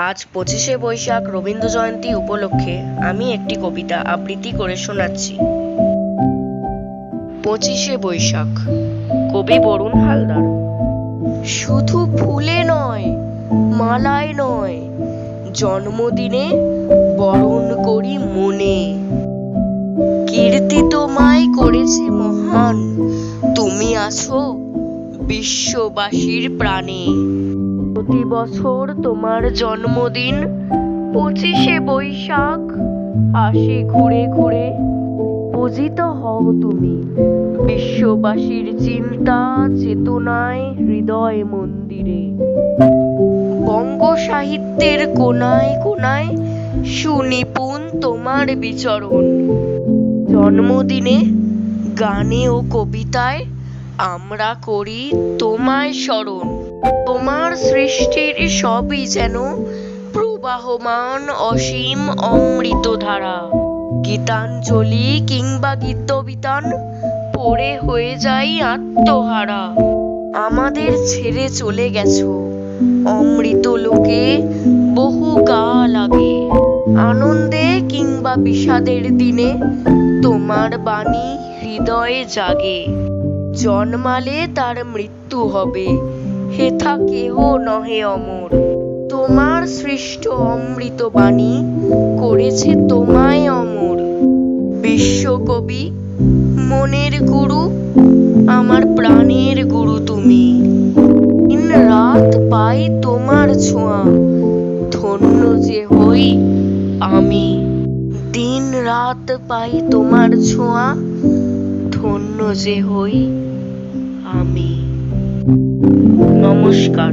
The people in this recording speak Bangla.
আজ ২৫শে বৈশাখ রবীন্দ্র জয়ন্তী উপলক্ষে আমি একটি কবিতা আবৃত্তি করে শোনাচ্ছি। ২৫শে বৈশাখ, কবি বরুণ হালদার। শুধু ফুলে নয়, মালায় নয়, জন্মদিনে বরণ করি মনে। কীর্তি তোমায় করেছে মহান, তুমি আছো বিশ্ববাসীর প্রাণে। প্রতি বছর তোমার জন্মদিন ২৫শে বৈশাখ আসে ঘুরে ঘুরে। পূজিত হও তুমি বিশ্ববাসীর চিন্তা চেতনায়, হৃদয় মন্দিরে। বঙ্গ সাহিত্যের কোনায় কোনায় সুনিপুণ তোমার বিচরণ। জন্মদিনে গানে ও কবিতায় আমরা করি তোমায় স্মরণ। তোমার সৃষ্টির সবই যেন প্রবাহমান অসীম অমৃত ধারা। গীতাঞ্জলি কিংবা গীতবিতান পড়ে হয়ে যাই আত্মহারা। আমাদের ছেড়ে চলে গেছো অমৃত লোকে বহু কাল আগে। আনন্দে কিংবা বিষাদের দিনে তোমার বাণী হৃদয়ে জাগে। জন্মালে তার মৃত্যু হবে, হেথা কেহ নহে অমর। তোমার সৃষ্ট অমৃত বাণী করেছে তোমায় অমর। বিশ্বকবি, মনের গুরু, আমার প্রাণের গুরু তুমি। দিন রাত পাই তোমার ছোঁয়া, ধন্য যে হই আমি। দিন রাত পাই তোমার ছোঁয়া, ধন্য যে হই আমি। নমস্কার।